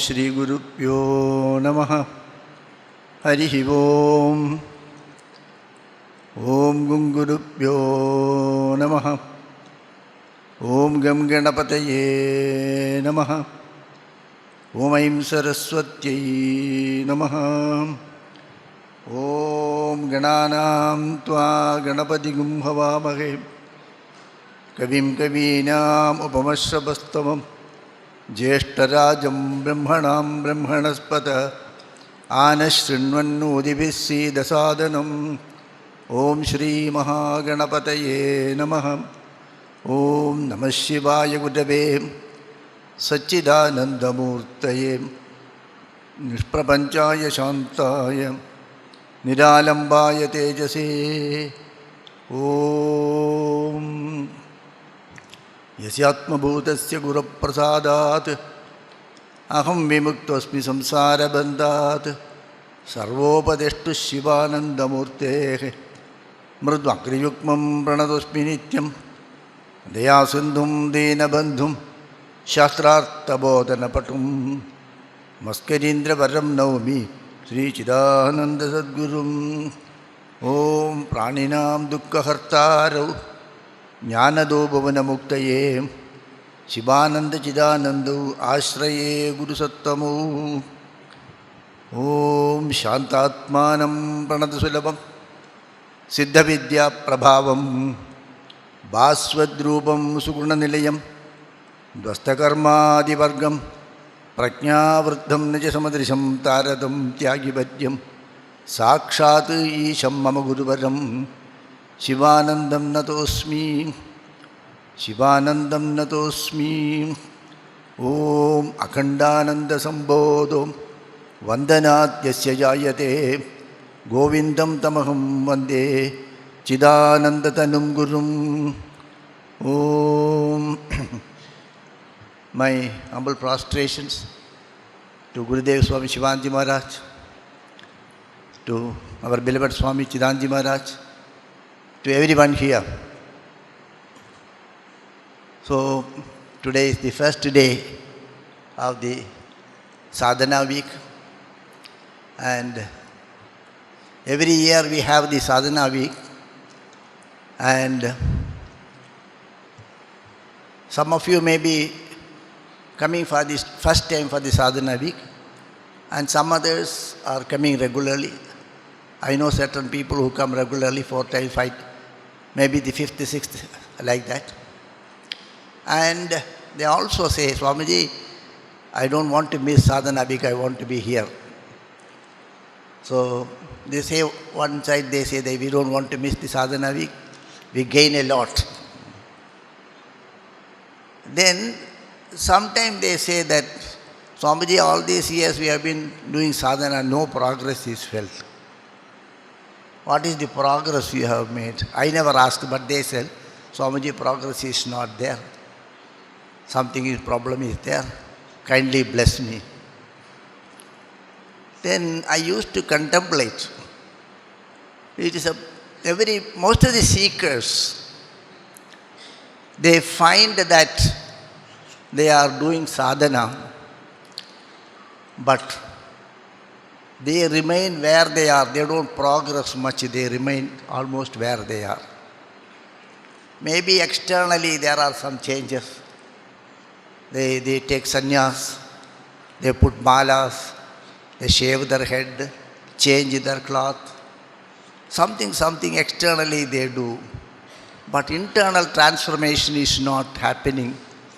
Shri Gurubhyo Namaha. Harihi Om. Om Gung Gurubhyo Namaha. Om Gam Ganapataye Namaha. Om Aim Saraswatyai Namaha. Om Gananam Tva Ganapatigum Havamahe. Kavim Kavinam Upamashravastavam. Jeshtarajam Brahmanam Brahmanaspata. Anashrinvannodibhissi dasadanam. Om Shri Mahaganapataye Namaha. Om Namah Shivaya Gurave Satchidanandamurtaye Nishprapanchaya Shantaya Niralambaya Tejase. Om Yasyatma Bhutasya Guru Prasadat Aham Vimuktasmi Samsara Bandhat Sarvopadeshtu Shivanandamurte Mridvakriyukmam Pranadosmi Nityam Dayasindhum Dinabandhum Shastrarthabodhanapatum Maskarindra Varam Naumi Sri Chidananda Sadgurum. Om Praninam Dukkha Hartarav Jnanado Bhavana Muktaye Shivananda Chidanandu Ashraye Guru Sattamo. Om Shantatmanam Pranadasulabham Siddha Vidya Prabhavam Bhaswadrupam Suguna Nilayam Dvastakarma Divargam Prajnavruddham Najasamadrisham Taradam Tyagibhadyam Sakshat Isham Mama Guruvaram Shivanandam Natosmi. Shivanandam Natosmi. Om Akhandananda Sambodham Vandanat Yasya Jayate Govindam Tamaham Vande Chidanandatanum Gurum. Om. My humble prostrations to Gurudev Swami Shivanji Maharaj, to our beloved Swami Chidanji Maharaj, to everyone here. So, today is the first day of the Sadhana week, and every year we have the Sadhana week, and some of you may be coming for the first time for the Sadhana week, and some others are coming regularly. I know certain people who come regularly 4 times, 5, maybe the 5th, 6th, like that. And they also say, Swamiji, I don't want to miss Sadhana week, I want to be here. So they say, one side they say that we don't want to miss the Sadhana week, we gain a lot. Then sometimes they say that, Swamiji, all these years we have been doing sadhana, no progress is felt. What is the progress you have made? I never asked, but they said, Swamiji, progress is not there. Problem is there. Kindly bless me. Then I used to contemplate. It is most of the seekers, they find that they are doing sadhana, but they remain where they are. They don't progress much. They remain almost where they are. Maybe externally there are some changes. They take sannyas, they put malas, they shave their head, change their cloth. Something externally they do. But internal transformation is not happening.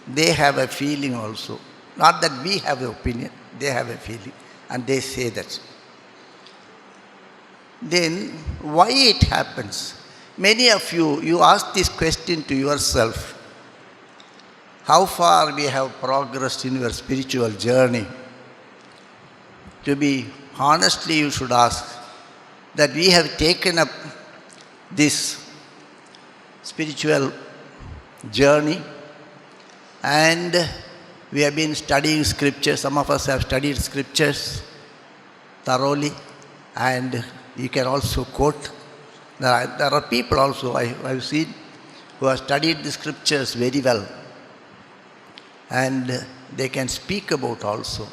They have a feeling also. Not that we have an opinion, they have a feeling. And they say that. Then, why it happens? Many of you ask this question to yourself. How far we have progressed in your spiritual journey? To be honestly, you should ask that we have taken up this spiritual journey, and we have been studying scriptures. Some of us have studied scriptures thoroughly, and you can also quote. There are people also I have seen who have studied the scriptures very well, and they can speak about also.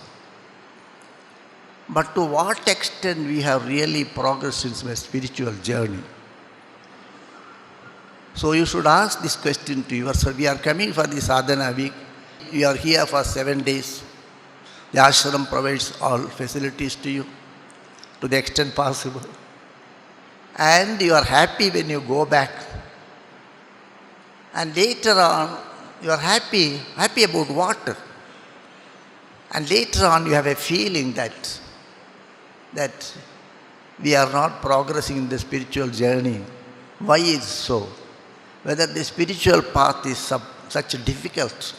But to what extent we have really progressed in my spiritual journey? So you should ask this question to yourself. We are coming for the sadhana week. We are here for 7 days. The ashram provides all facilities to you to the extent possible. And you are happy when you go back. And later on, you are happy about water. And later on, you have a feeling that we are not progressing in the spiritual journey. Why is so? Whether the spiritual path is such difficult.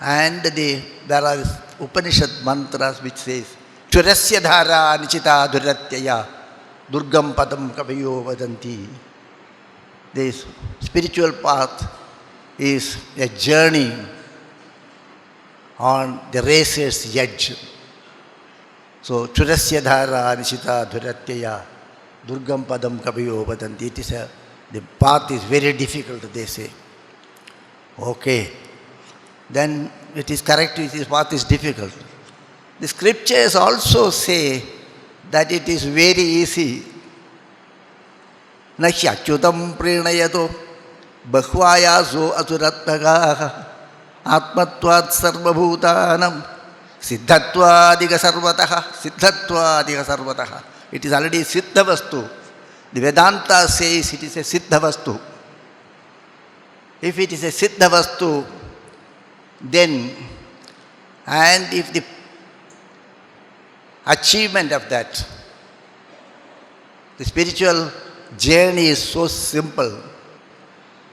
And there are Upanishad mantras which says, Churasya dhara nichita dhuratyaya durgam padam kavayo vadanti. This spiritual path is a journey on the racer's edge. So, Churasya dhara nichita dhuratyaya durgam padam kavayo vadanti. The path is very difficult, they say. Okay. Then it is correct, this path is difficult. The scriptures also say that it is very easy. Nahi achyutam prinayato bahvayaso asuratmagaha atmatvat sarvabhutanam siddhattvadiga sarvataha. It is already siddha vastu. The Vedanta says it is a siddha vastu. If it is a siddha vastu, then, and if the achievement of that, the spiritual journey is so simple,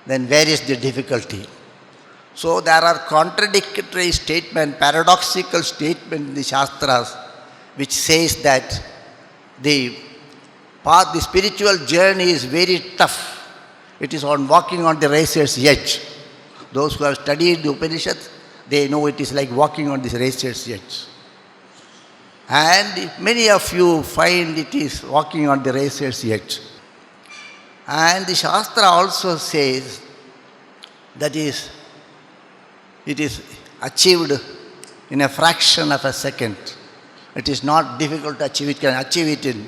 then where is the difficulty? So there are contradictory statements, paradoxical statements in the Shastras, which says that the path, the spiritual journey is very tough. It is on walking on the racer's edge. Those who have studied the Upanishads, they know it is like walking on this racer's edge. And many of you find it is walking on the racer's edge. And the Shastra also says that it is achieved in a fraction of a second. It is not difficult to achieve. It can achieve it in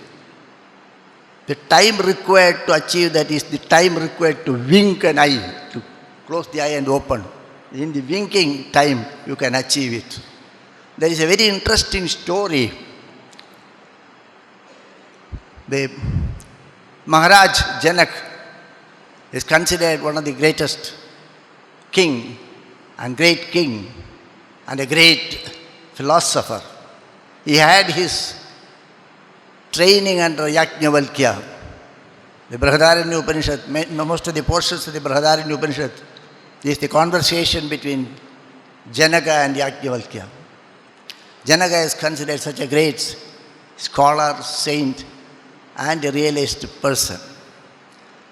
the time required to achieve that is the time required to wink an eye, to close the eye and open. In the winking time, you can achieve it. There is a very interesting story. The Maharaj Janak is considered one of the greatest king and a great philosopher. He had his training under Yajnavalkya. The Brihadaranyaka Upanishad, most of the portions of the Brihadaranyaka Upanishad is the conversation between Janaka and Yajnavalkya. Janaka is considered such a great scholar, saint, and a realist person.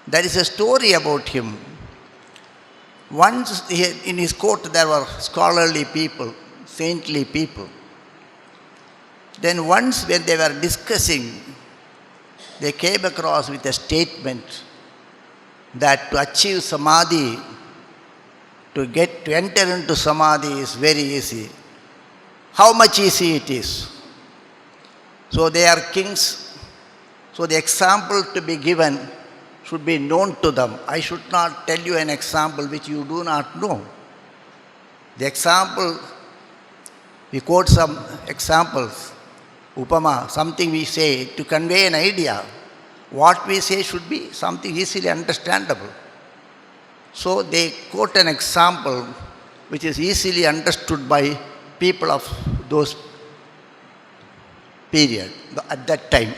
There is a story about him. Once in his court there were scholarly people, saintly people. Then once when they were discussing, they came across with a statement that to achieve samadhi, to enter into samadhi is very easy. How much easy it is? So they are kings. So the example to be given should be known to them. I should not tell you an example which you do not know. The example, we quote some examples. Upama, something we say to convey an idea. What we say should be something easily understandable. So they quote an example which is easily understood by people of those period, at that time.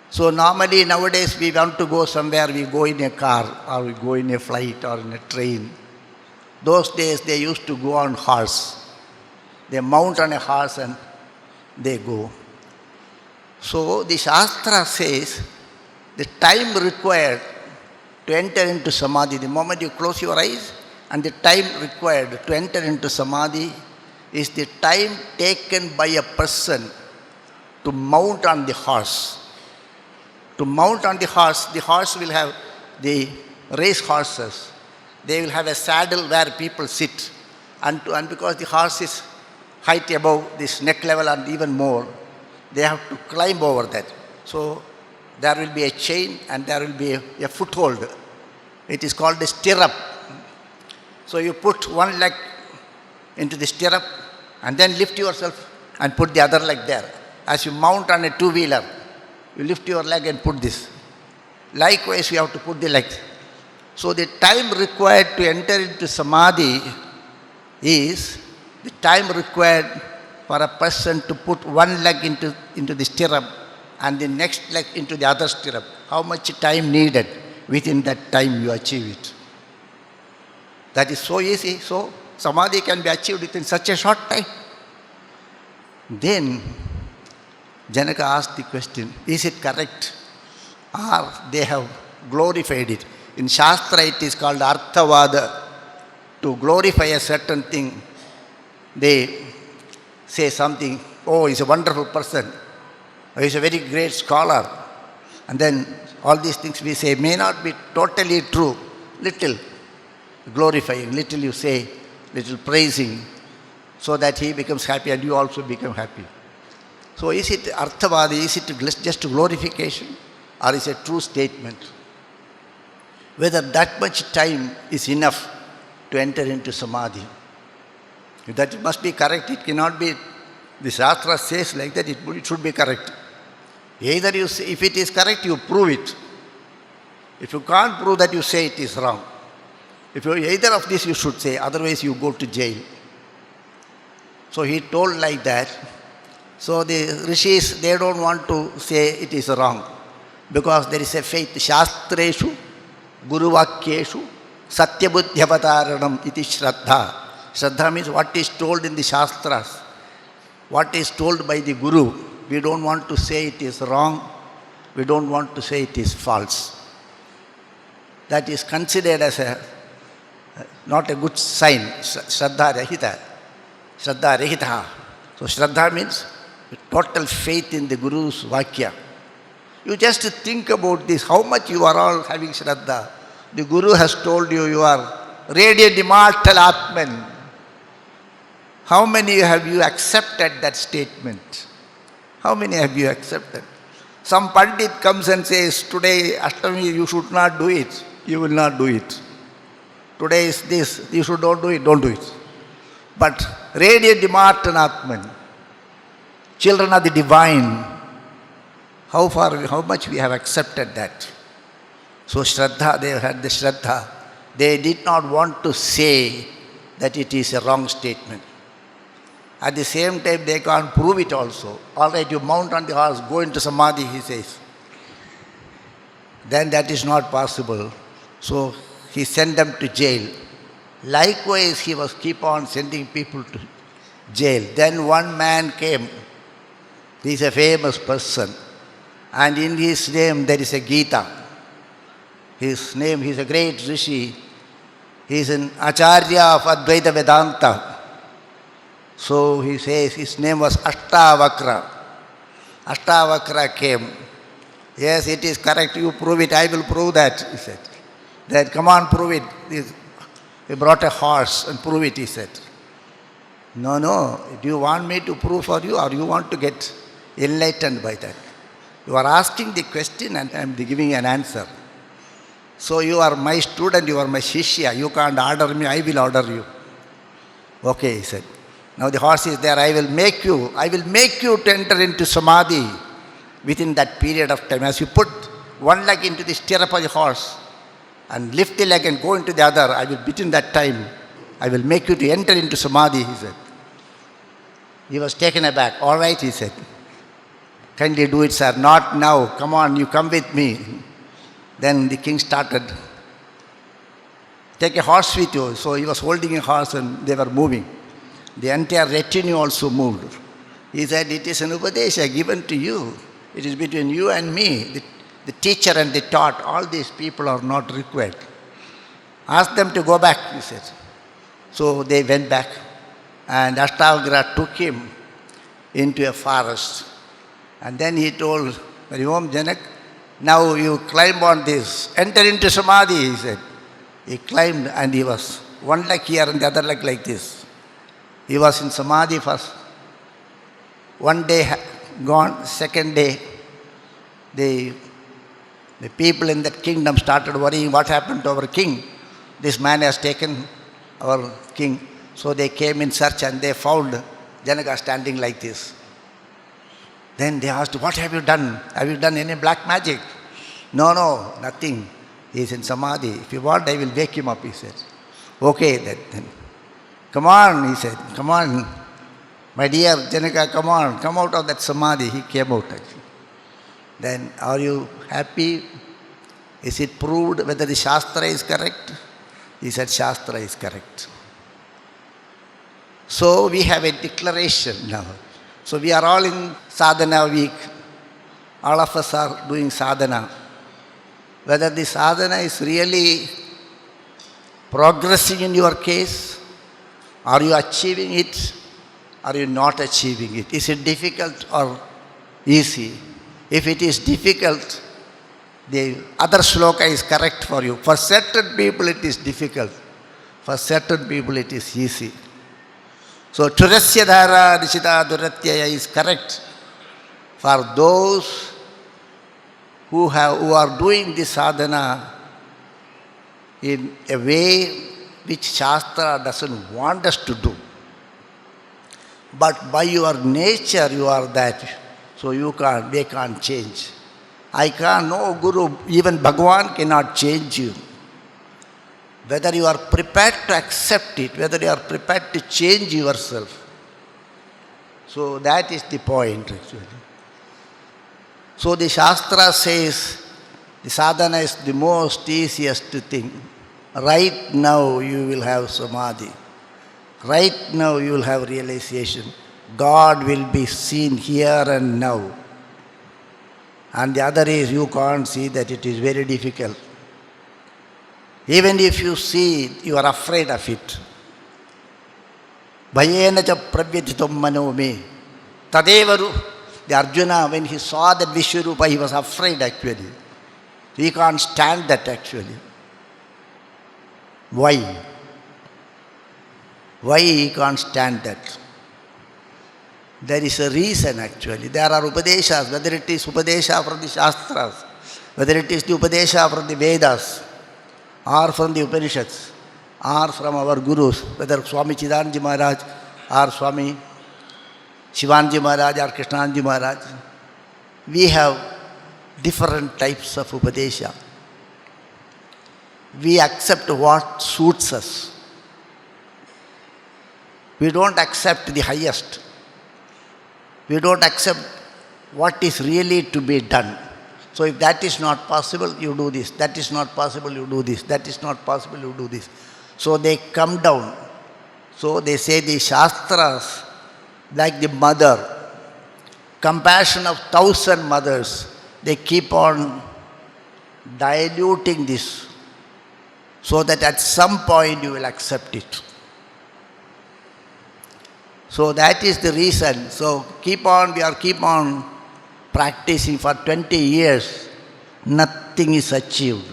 So normally nowadays we want to go somewhere, we go in a car or we go in a flight or in a train. Those days they used to go on horse. They mount on a horse and they go. So the Shastra says the time required to enter into samadhi, the moment you close your eyes, and the time required to enter into samadhi is the time taken by a person to mount on the horse. To mount on the horse will have the race horses. They will have a saddle where people sit. And because the horse is height above this neck level and even more. They have to climb over that. So there will be a chain and there will be a foothold. It is called a stirrup. So you put one leg into the stirrup and then lift yourself and put the other leg there. As you mount on a two-wheeler, you lift your leg and put this. Likewise, you have to put the legs. So the time required to enter into samadhi is the time required for a person to put one leg into the stirrup and the next leg into the other stirrup. How much time needed? Within that time you achieve it. That is so easy. So samadhi can be achieved within such a short time. Then Janaka asked the question, is it correct? Or they have glorified it. In Shastra it is called Arthavada. To glorify a certain thing, they say something, oh, he's a wonderful person, or he's a very great scholar. And then all these things we say may not be totally true. Little glorifying, little you say, little praising, so that he becomes happy and you also become happy. So is it Arthavada, is it just glorification, or is it a true statement? Whether that much time is enough to enter into samadhi. If that must be correct, it cannot be, the Shastra says like that, it should be correct. Either you say, if it is correct, you prove it. If you can't prove that, you say it is wrong. If you, either of this you should say, otherwise you go to jail. So he told like that. So the rishis, they don't want to say it is wrong, because there is a faith. Shastreshu, Guruvakyeshu, Satyabuddhyavataranam iti Shraddha. Shraddha means what is told in the Shastras, what is told by the Guru. We don't want to say it is wrong. We don't want to say it is false. That is considered as not a good sign. Shraddha Rahita. Shraddha Rahita. So Shraddha means total faith in the Guru's Vakya. You just think about this, how much you are all having Shraddha. The Guru has told you, you are radiant immortal Atman. How many have you accepted that statement? How many have you accepted? Some Pandit comes and says, today Ashtami you should not do it. You will not do it. Today is this, you should not do it, don't do it. But radiant immortal Atman, children of the divine, how much we have accepted that. So Shraddha, they had the Shraddha. They did not want to say that it is a wrong statement. At the same time, they can't prove it also. All right, you mount on the horse, go into samadhi, he says. Then that is not possible. So he sent them to jail. Likewise, he was keep on sending people to jail. Then one man came. He is a famous person. And in his name there is a Gita. His name, he is a great rishi. He is an Acharya of Advaita Vedanta. So he says his name was Ashtavakra. Ashtavakra came. Yes, it is correct, you prove it, I will prove that, he said. Then come on, prove it. He brought a horse and prove it, he said. No, do you want me to prove for you, or you want to get enlightened by that? You are asking the question and I am giving an answer. So you are my student, you are my shishya, you can't order me, I will order you. Okay, he said. Now the horse is there, I will make you to enter into samadhi within that period of time. As you put one leg into the stirrup of the horse and lift the leg and go into the other, I will, within that time, I will make you to enter into samadhi, he said. He was taken aback. All right, he said. Kindly do it, sir. Not now. Come on, you come with me. Then the king started. Take a horse with you. So he was holding a horse and they were moving. The entire retinue also moved. He said, it is an upadesha given to you. It is between you and me. The teacher and the taught, all these people are not required. Ask them to go back, he said. So they went back. And Ashtavakra took him into a forest. And then he told, Om Janak, now you climb on this. Enter into samadhi, he said. He climbed and he was one leg here and the other leg like this. He was in Samadhi first. One day gone, second day, the people in that kingdom started worrying what happened to our king. This man has taken our king. So they came in search and they found Janaka standing like this. Then they asked, what have you done? Have you done any black magic? No, nothing. He is in Samadhi. If you want, I will wake him up, he said. Okay, then. Come on, he said. Come on. My dear Janaka, come on. Come out of that Samadhi. He came out actually. Then, are you happy? Is it proved whether the Shastra is correct? He said, Shastra is correct. So we have a declaration now. So we are all in sadhana week. All of us are doing sadhana. Whether the sadhana is really progressing in your case, are you achieving it, are you not achieving it? Is it difficult or easy? If it is difficult, the other shloka is correct for you. For certain people it is difficult. For certain people it is easy. So, Turasya Dhara Nishita Duratyaya is correct for those who are doing this sadhana in a way which Shastra doesn't want us to do. But by your nature you are that, so they can't change. I can't, no Guru, even Bhagavan cannot change you. Whether you are prepared to accept it, whether you are prepared to change yourself. So that is the point actually. So the Shastra says the sadhana is the most easiest thing. Right now you will have Samadhi. Right now you will have realization. God will be seen here and now. And the other is you can't see that it is very difficult. Even if you see it, you are afraid of it. Bhayena cha pravyatitam manomi. Tadevaru. The Arjuna, when he saw that Vishwarupa, he was afraid actually. He can't stand that actually. Why? Why he can't stand that? There is a reason actually. There are Upadeshas, whether it is Upadesha from the Shastras, whether it is the Upadesha from the Vedas, or from the Upanishads, or from our Gurus, whether Swami Chidananda Maharaj, or Swami Shivanji Maharaj, or Krishnanji Maharaj. We have different types of Upadesha. We accept what suits us. We don't accept the highest. We don't accept what is really to be done. So if that is not possible, you do this. That is not possible, you do this. That is not possible, you do this. So they come down. So they say the Shastras, like the mother, compassion of 1,000 mothers, they keep on diluting this so that at some point you will accept it. So that is the reason. So we keep on practicing for 20 years. Nothing is achieved.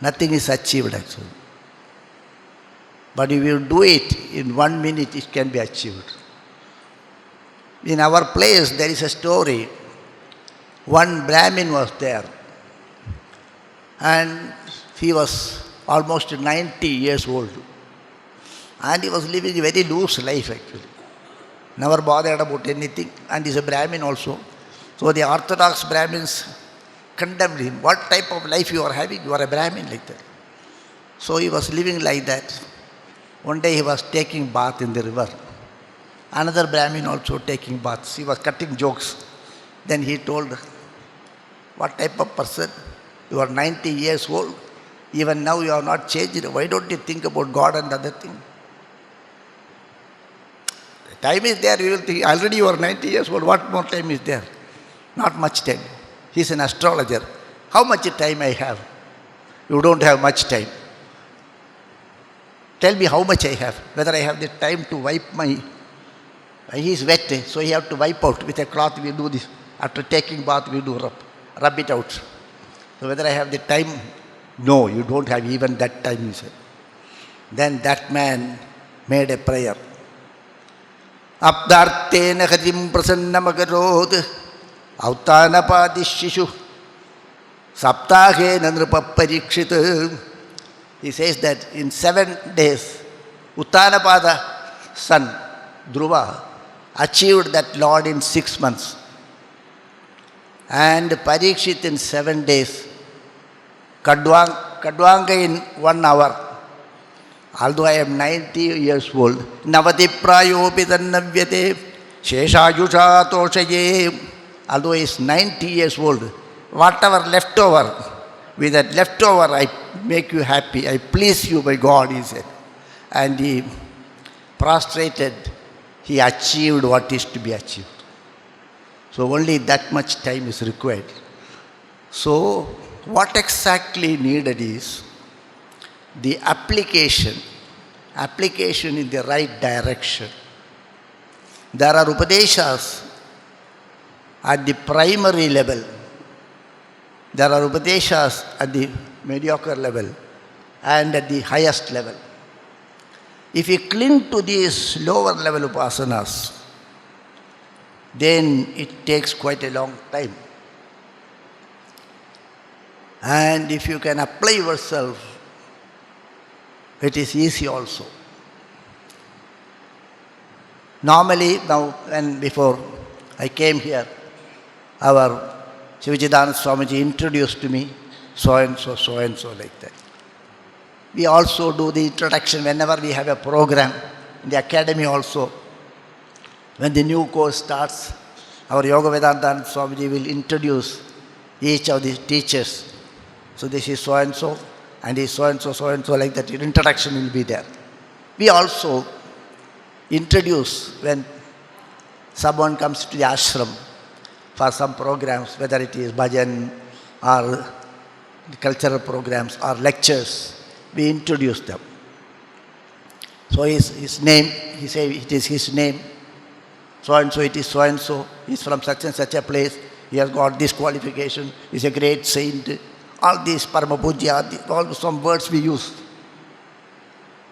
Nothing is achieved actually. But if you do it in 1 minute, it can be achieved. In our place, there is a story. One Brahmin was there. And he was almost 90 years old. And he was living a very loose life actually. Never bothered about anything. And he's a Brahmin also. So the Orthodox Brahmins condemned him. What type of life you are having? You are a Brahmin like that. So he was living like that. One day he was taking bath in the river. Another Brahmin also taking baths. He was cutting jokes. Then he told, what type of person? You are 90 years old. Even now you are not changed. Why don't you think about God and other things? Time is there, you will think, already you are 90 years old, what more time is there? Not much time. He is an astrologer. How much time I have? You don't have much time. Tell me how much I have, whether I have the time to wipe my, he is wet, so he have to wipe out with a cloth, we do this. After taking bath, we do rub it out. So whether I have the time? No, you don't have even that time, he said. Then that man made a prayer. Abdartena Hatim Prasannamagarod Autanapadishishu Saptahe Nandrupapparikshit. He says that in 7 days, Uttanapada son, Dhruva, achieved that Lord in 6 months. And Parikshit in 7 days. Kadwanga in 1 hour. Although I am 90 years old, Navati Prayopi Tannavyate Sheshayusha Toshaye. Although he is 90 years old, whatever leftover, with that leftover I make you happy, I please you by God, he said. And he prostrated, he achieved what is to be achieved. So only that much time is required. So what exactly needed is the application in the right direction. There are Upadeshas at the primary level. There are Upadeshas at the mediocre level and at the highest level. If you cling to these lower level upasanas, then it takes quite a long time. And if you can apply yourself, it is easy also. Normally, now and before I came here, our Sivachidananda Swamiji introduced to me, so and so like that. We also do the introduction whenever we have a program in the academy also. When the new course starts, our Yoga Vedanta Swamiji will introduce each of the teachers. So this is so and so, and he is so and so like that. Introduction will be there. We also introduce when someone comes to the ashram for some programs, whether it is bhajan or cultural programs or lectures, we introduce them. So his name, he says it is his name, so and so, it is so and so, he is from such and such a place, he has got this qualification, he is a great saint. All these Parama Pujya, all some words we use.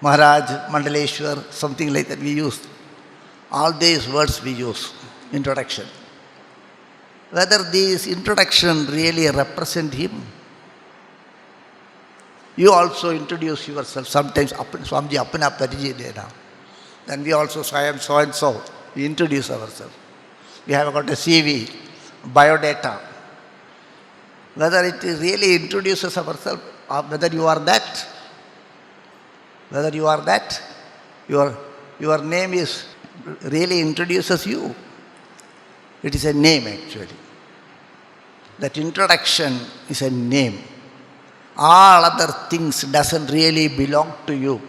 Maharaj, Mandaleshwar, something like that we use. All these words we use, introduction. Whether these introduction really represent him. You also introduce yourself sometimes, Swamiji apna parichaya dena. Then we also say I am so and so. We introduce ourselves. We have got a CV, biodata. Whether it really introduces ourselves or whether you are that. Whether you are that, your name is really introduces you. It is a name actually. That introduction is a name. All other things doesn't really belong to you.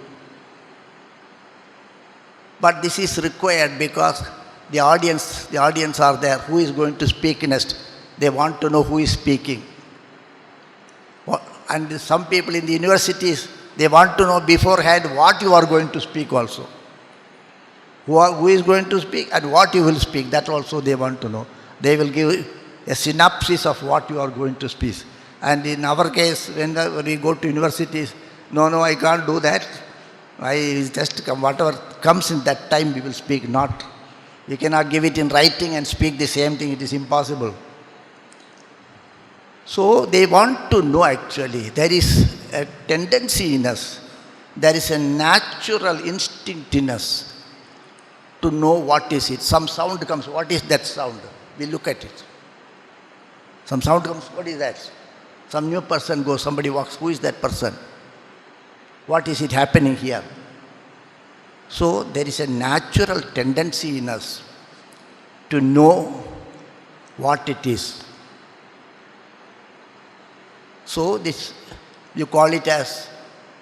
But this is required because the audience are there. Who is going to speak next? They want to know who is speaking. And some people in the universities, they want to know beforehand what you are going to speak also. Who is going to speak and what you will speak, that also they want to know. They will give a synopsis of what you are going to speak. And in our case, when we go to universities, no, I can't do that. I just come, whatever comes in that time we will speak, not. You cannot give it in writing and speak the same thing, it is impossible. So they want to know actually. There is a tendency in us, there is a natural instinct in us to know what is it. Some sound comes, what is that sound? We look at it. Some sound comes, what is that? Some new person goes, somebody walks, who is that person? What is it happening here? So there is a natural tendency in us to know what it is. So this, you call it as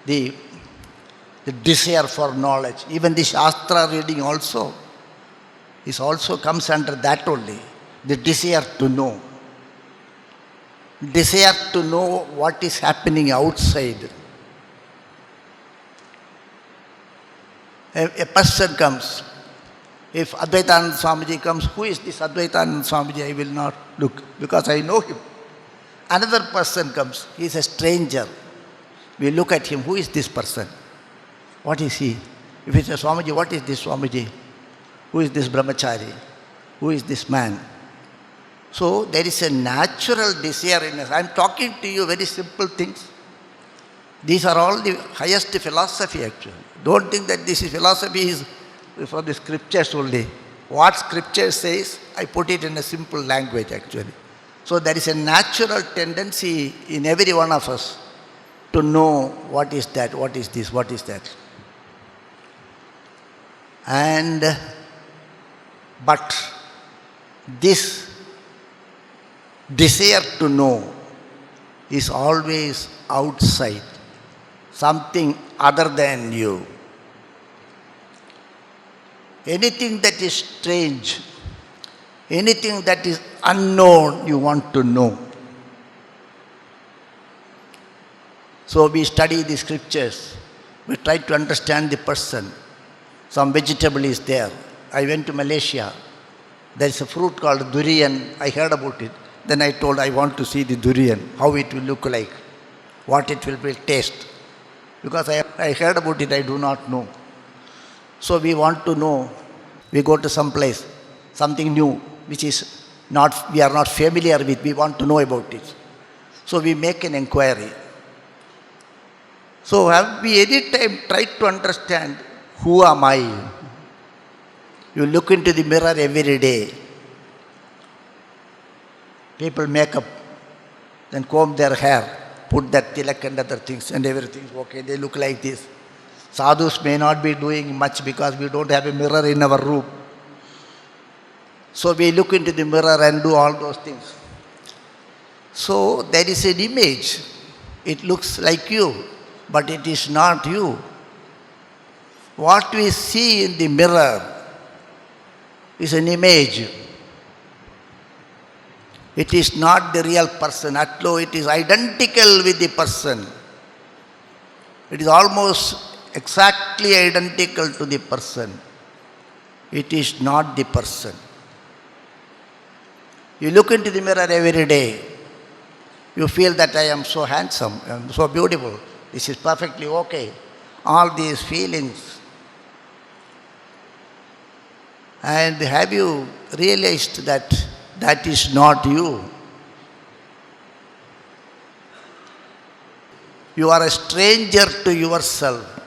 the desire for knowledge. Even the Shastra reading also comes under that only. The desire to know. Desire to know what is happening outside. A person comes. If Advaitananda Swamiji comes, who is this Advaitananda Swamiji? I will not look because I know him. Another person comes, he is a stranger. We look at him, who is this person? What is he? If you say, Swamiji, what is this Swamiji? Who is this brahmachari? Who is this man? So there is a natural desire in us. I am talking to you very simple things. These are all the highest philosophy actually. Don't think that this is philosophy is for the scriptures only. What scripture says, I put it in a simple language actually. So there is a natural tendency in every one of us to know what is that, what is this, what is that. But this desire to know is always outside, something other than you. Anything that is strange, anything that is unknown, you want to know. So we study the scriptures, we try to understand the person. Some vegetable is there. I went to Malaysia. There is a fruit called durian. I heard about it. Then I told I want to see the durian, how it will look like, what it will taste. Because I heard about it, I do not know. So we want to know. We go to some place, something new, which is not, we are not familiar with. We want to know about it. So we make an inquiry. So have we any time tried to understand, who am I? You look into the mirror every day. People make up, then comb their hair, put that tilak and other things and everything. Okay, they look like this. Sadhus may not be doing much because we don't have a mirror in our room. So we look into the mirror and do all those things. So there is an image. It looks like you, but it is not you. What we see in the mirror is an image. It is not the real person. At low, it is identical with the person. It is almost exactly identical to the person. It is not the person. You look into the mirror every day. You feel that I am so handsome, I am so beautiful. This is perfectly okay. All these feelings. And have you realized that that is not you? You are a stranger to yourself.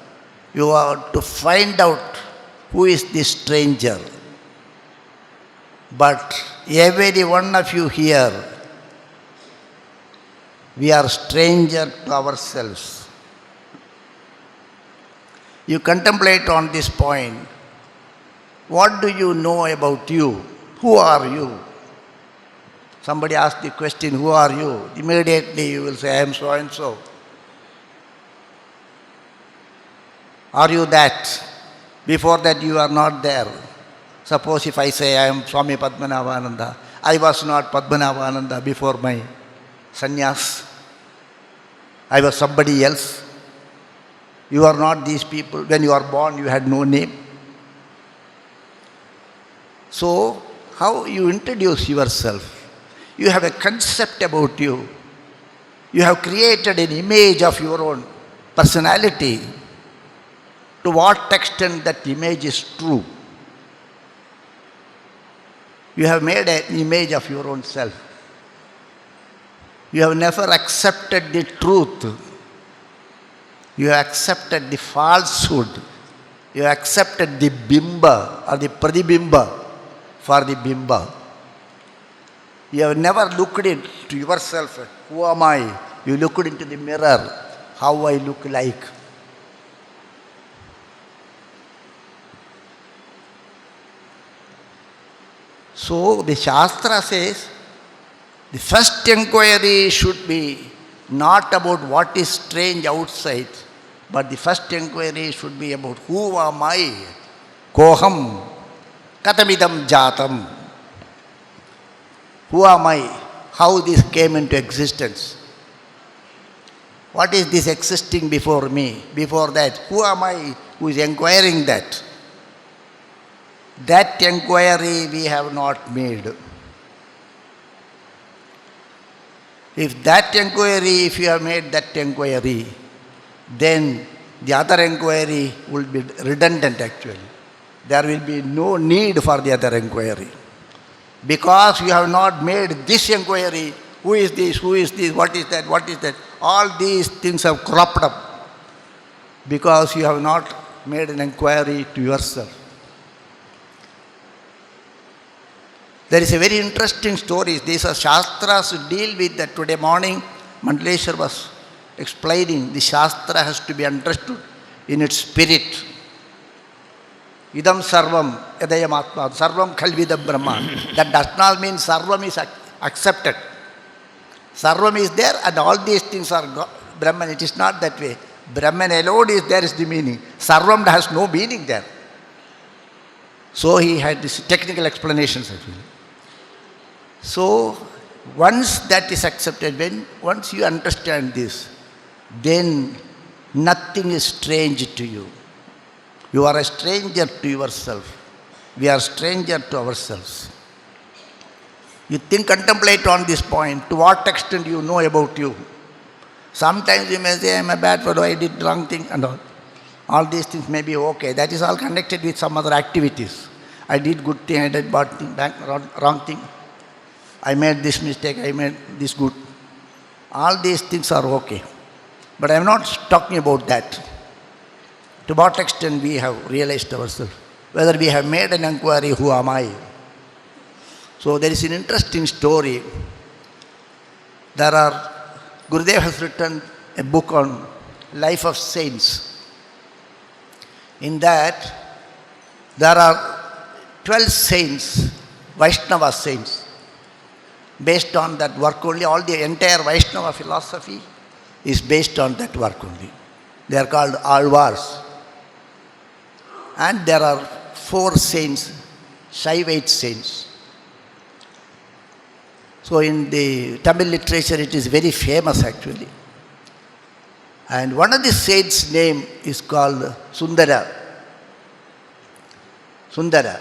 You have to find out who is this stranger. But every one of you here, we are stranger to ourselves. You contemplate on this point. What do you know about you? Who are you? Somebody asks the question, who are you? Immediately you will say, I am so and so. Are you that? Before that you are not there. Suppose if I say I am Swami Padmanabhananda, I was not Padmanabhananda before my sannyas. I was somebody else. You are not these people. When you are born, you had no name. So, how you introduce yourself? You have a concept about you. You have created an image of your own personality. To what extent that image is true? You have made an image of your own self. You have never accepted the truth. You have accepted the falsehood. You have accepted the bimba or the pradibimba for the bimba. You have never looked into yourself. Who am I? You looked into the mirror. How I look like. So the Shastra says, the first inquiry should be not about what is strange outside, but the first inquiry should be about who am I? Koham, katamidam jatam. Who am I? How this came into existence? What is this existing before me? Before that, who am I who is inquiring that? That inquiry we have not made. If you have made that inquiry, then The other inquiry will be redundant actually. There will be no need for the other inquiry. Because you have not made this inquiry, who is this, what is that, all these things have cropped up. Because you have not made an inquiry to yourself. There is a very interesting story. These are Shastras deal with that. Today morning, Mandaleshwar was explaining the Shastra has to be understood in its spirit. Idam sarvam yadayam atma, sarvam khalvidam brahma. That does not mean sarvam is accepted. Sarvam is there and all these things are Brahman. It is not that way. Brahman alone is there is the meaning. Sarvam has no meaning there. So he had this technical explanations actually. So once that is accepted, once you understand this, then nothing is strange to you. You are a stranger to yourself. We are stranger to ourselves. You think, contemplate on this point. To what extent you know about you? Sometimes you may say, I am a bad fellow, I did wrong thing and all. All these things may be okay. That is all connected with some other activities. I did good thing, I did bad thing, wrong thing. I made this mistake, I made this good. All these things are okay. But I am not talking about that. To what extent we have realized ourselves. Whether we have made an inquiry, who am I? So there is an interesting story. Gurudev has written a book on life of saints. In that, there are 12 saints, Vaishnava saints. Based on that work only, all the entire Vaishnava philosophy is based on that work only. They are called Alvars. And there are 4 saints, Shaivite saints. So in the Tamil literature it is very famous actually. And one of the saints' name is called Sundara. Sundara.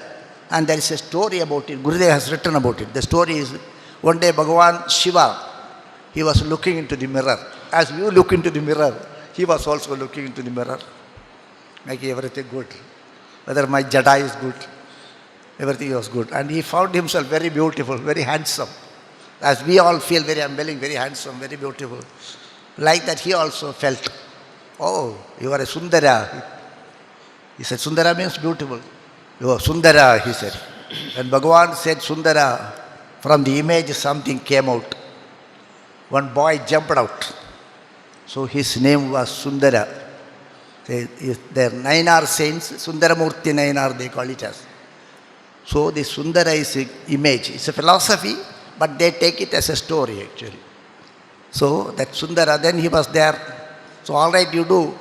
And there is a story about it. Gurudev has written about it. The story is, one day Bhagavan Shiva, he was looking into the mirror. As you look into the mirror, he was also looking into the mirror, making everything good. Whether my jada is good, everything was good. And he found himself very beautiful, very handsome. As we all feel very unveiling, very handsome, very beautiful. Like that he also felt, oh, you are a Sundara. He said, Sundara means beautiful. You are Sundara, he said. When Bhagavan said Sundara, from the image something came out. One boy jumped out. So his name was Sundara. They are Nayanar saints, Sundaramurti Nayanar they call it as. So the Sundara is an image. It's a philosophy, but they take it as a story actually. So that Sundara, then he was there. So all right, you do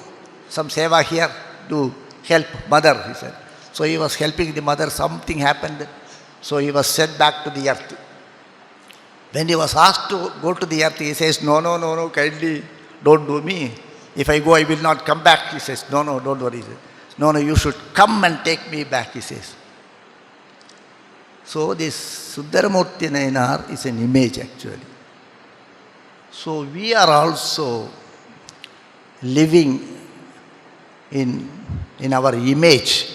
some seva here to help mother, he said. So he was helping the mother, something happened. So he was sent back to the earth. When he was asked to go to the earth, he says, no, kindly don't do me. If I go, I will not come back. He says, no, don't worry. He says, no, you should come and take me back, he says. So this Sundaramurti Nayanar is an image actually. So we are also living in our image.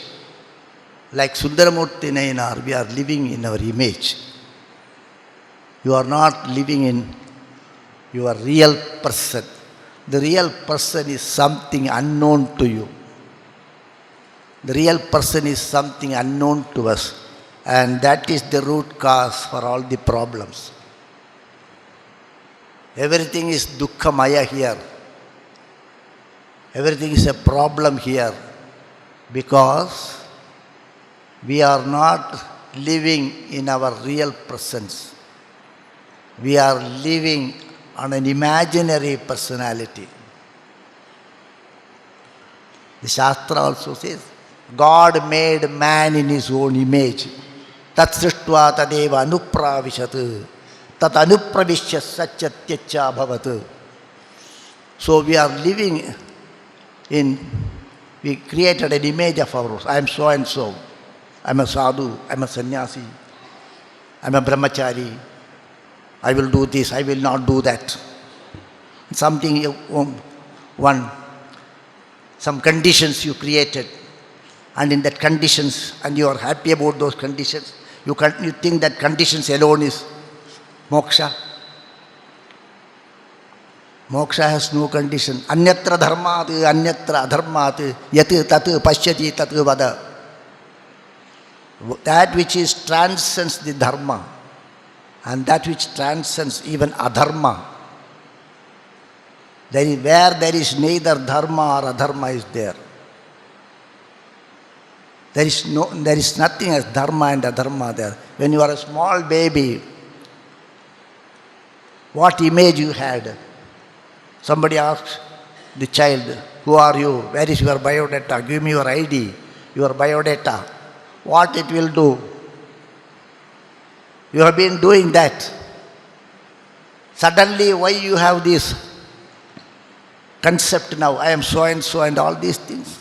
Like Sundaramurti Nayanar, we are living in our image. You are not living in your real person. The real person is something unknown to you. The real person is something unknown to us. And that is the root cause for all the problems. Everything is dukkha maya here. Everything is a problem here. Because we are not living in our real presence. We are living on an imaginary personality. The Shastra also says, God made man in his own image. Tat srishtva tadeva anupravishat. Tat anupravishya satyatyaccha bhavat. So we are living we created an image of ours. I am so and so. I am a sadhu. I am a sannyasi. I am a brahmachari. I will do this, I will not do that. Something, one some conditions you created, and in that conditions, and you are happy about those conditions, you think that conditions alone is moksha. Moksha has no condition. Anyatra dharmat, anyatra adharmat, yat tat pashyati tat vada. That which is transcends the dharma, and that which transcends even adharma. Where there is neither dharma or adharma is there. There is nothing as dharma and adharma there. When you are a small baby, what image you had? Somebody asks the child, who are you? Where is your biodata? Give me your ID, your biodata. What it will do? You have been doing that. Suddenly, why you have this concept now? I am so and all these things.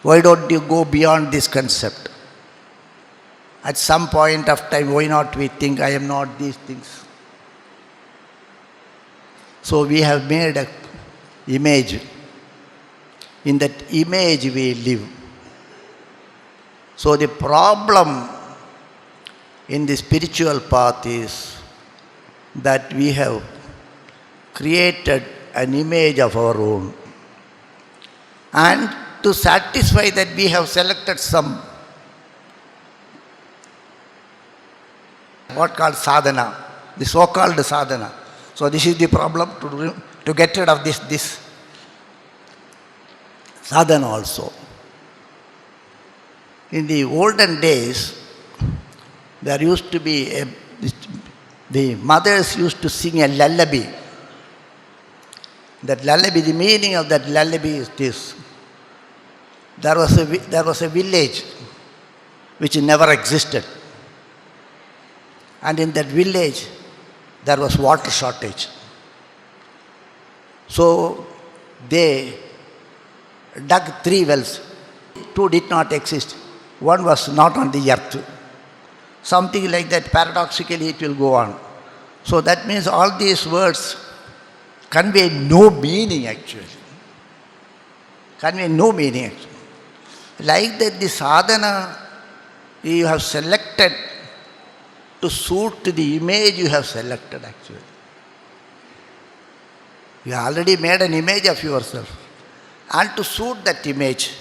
Why don't you go beyond this concept? At some point of time, why not we think I am not these things? So we have made an image. In that image we live. So the problem in the spiritual path is that we have created an image of our own. And to satisfy that, we have selected some what called sadhana, the so-called sadhana. So this is the problem, to get rid of this sadhana also. In the olden days, there used to be the mothers used to sing a lullaby. That lullaby, the meaning of that lullaby is this. There was a village which never existed. And in that village, there was water shortage. So they dug 3 wells. 2 did not exist. 1 was not on the earth. Something like that, paradoxically it will go on. So that means all these words convey no meaning actually. Convey no meaning actually. Like that, the sadhana you have selected to suit the image you have selected actually. You already made an image of yourself. And to suit that image,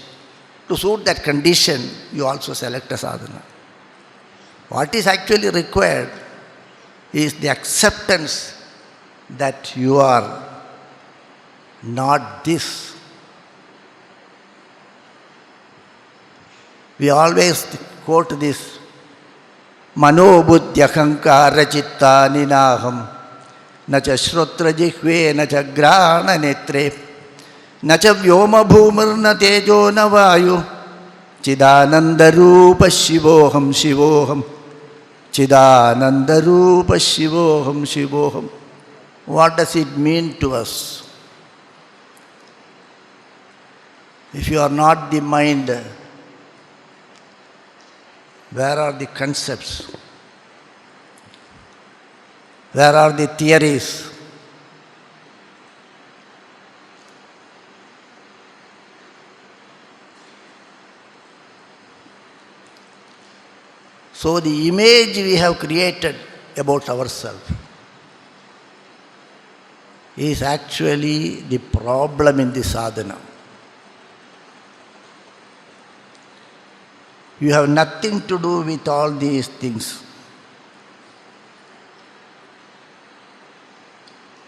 to suit that condition, you also select a sadhana. What is actually required is the acceptance that you are not this. We always quote this, Mano buddhya kankara chitta ninaham nacha shrotra jihve nacha grana netre nacha vyoma bhumar na tejo na vayu chidananda rupa shivoham shivoham chidananda rupa shivoham shivoham. What does it mean to us? If you are not the mind, where are the concepts? Where are the theories? So the image we have created about ourselves is actually the problem in the sadhana. You have nothing to do with all these things.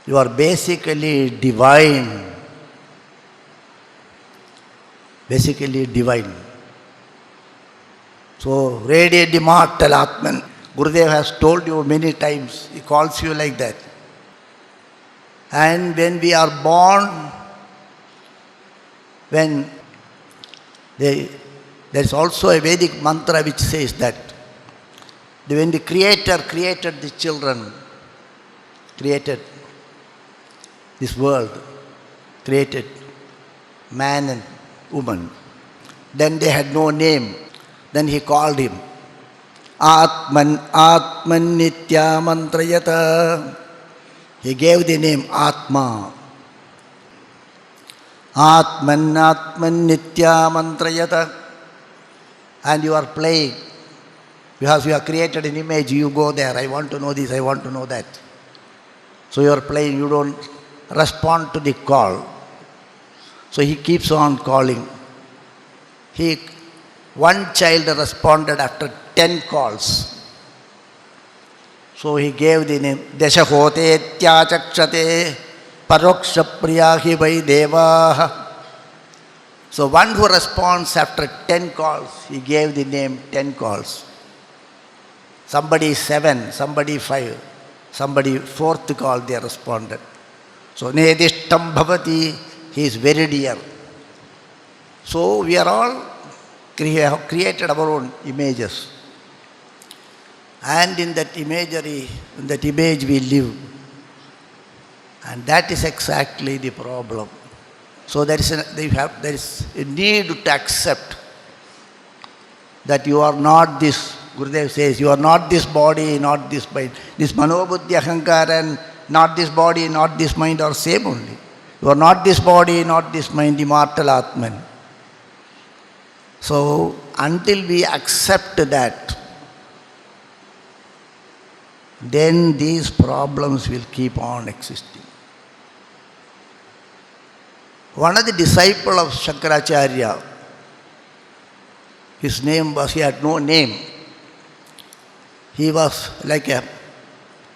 You are basically divine. Basically divine. So, radiant immortal Atman. Gurudev has told you many times. He calls you like that. And when we are born, there is also a Vedic mantra which says that when the Creator created the children, created this world, created man and woman, then they had no name. Then he called him Atman Nitya Mantrayata. He gave the name Atma. Atman Atman Nitya Mantrayata, and you are playing. Because you have created an image, you go there, I want to know this, I want to know that. So you are playing, you don't respond to the call. So he keeps on calling. One child responded after 10 calls. So he gave the name Deshahote Tyachakshate Paroksha Priyahi Vai Devaha. So one who responds after 10 calls, he gave the name 10 calls. Somebody 7, somebody 5, somebody 4th call they responded. So Nedishtam Bhavati, he is very dear. So we are all created our own images. And in that imagery, in that image we live. And that is exactly the problem. So there is a need to accept that you are not this. Gurudev says, you are not this body, not this mind. This manobuddhi ahankara and not this body, not this mind are same only. You are not this body, not this mind, immortal Atman. So until we accept that, then these problems will keep on existing. One of the disciples of Shankaracharya, his name was, he had no name. He was like a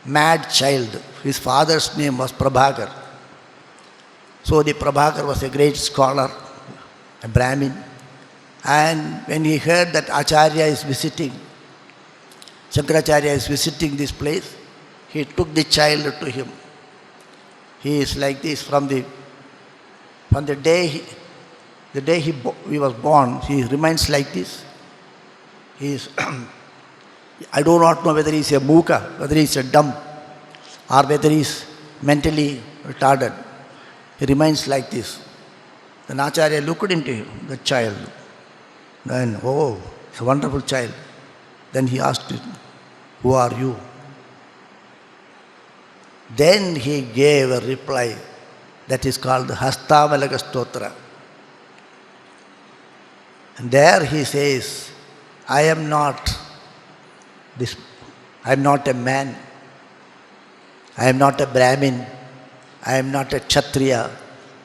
mad child. His father's name was Prabhakar. So the Prabhakar was a great scholar, a Brahmin. And when he heard that Acharya is visiting, Shankaracharya is visiting this place, he took the child to him. He is like this from the day he was born, he remains like this. He is I do not know whether he is a mooka, whether he is a dumb, or whether he is mentally retarded. He remains like this. Then Acharya looked into him, the child. Then, oh, it's a wonderful child. Then he asked him, who are you? Then he gave a reply that is called the Hastavalaka Stotra. And there he says, I am not a man, I am not a Brahmin, I am not a Kshatriya,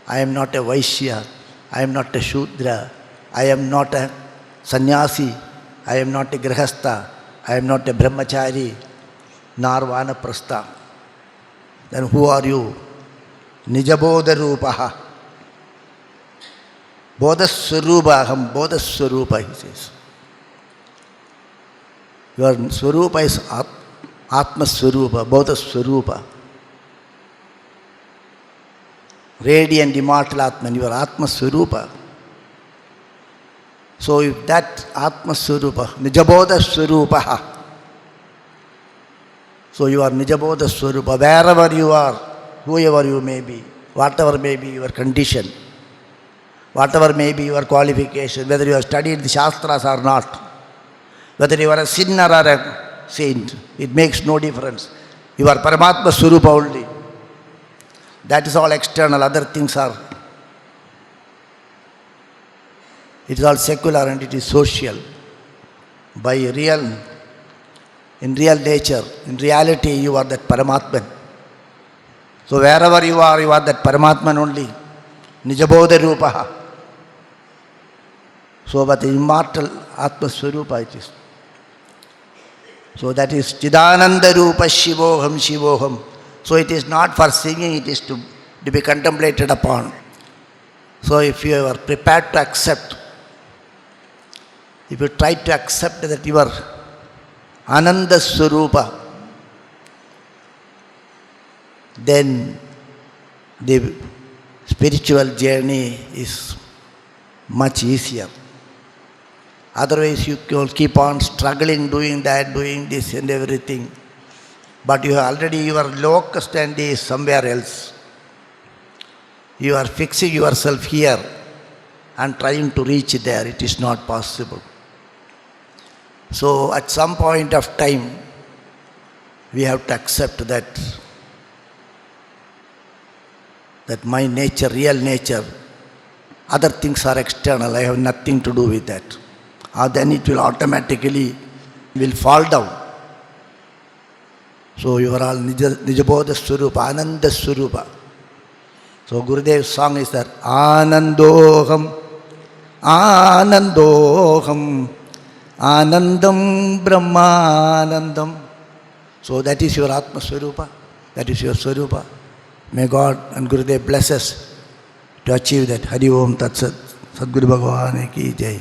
I am not a Vaishya, I am not a Shudra, I am not a Sannyasi, I am not a Grihastha, I am not a Brahmachari, nor Vanaprastha. Then who are you? Nijabodha Rupaha. Bodhaswarupa aham, Bodhaswarupa, he says. Your Swarupa is Atma Swarupa, Bodhaswarupa. Radiant immortal Atman, you are Atma Swarupa. So if that Atma Swarupa, Nijabodha Swarupaha. So you are Nijabodha Swarupa, wherever you are, whoever you may be, whatever may be your condition, whatever may be your qualification, whether you have studied the Shastras or not, whether you are a sinner or a saint, it makes no difference. You are Paramatma Swarupa only. That is all external, other things are. It is all secular and it is social. In real nature, in reality, you are that Paramatman. So wherever you are that Paramatman only. Nijabodha Rupaha. So but the immortal Atma Swarupa it is. So that is Chidananda Rupa Shivoham Shivoham. So it is not for singing, it is to be contemplated upon. So if you are prepared to accept, if you try to accept that you are Ananda Swarupa, then the spiritual journey is much easier. Otherwise you will keep on struggling, doing that, doing this and everything. But you have already, your locus standi is somewhere else. You are fixing yourself here and trying to reach there. It is not possible. So at some point of time, we have to accept that my nature, real nature, other things are external, I have nothing to do with that. Then it will automatically will fall down. So you are all Nijabodha Swarupa, Ananda Swarupa. So Gurudev's song is that Anandoham, Anandoham, Anandam Brahmanandam. So that is your Atma Swarupa, that is your Swarupa. May God and Gurudev bless us to achieve that. Hari Om Tat Sat. Sadguru Bhagavan ki Jai.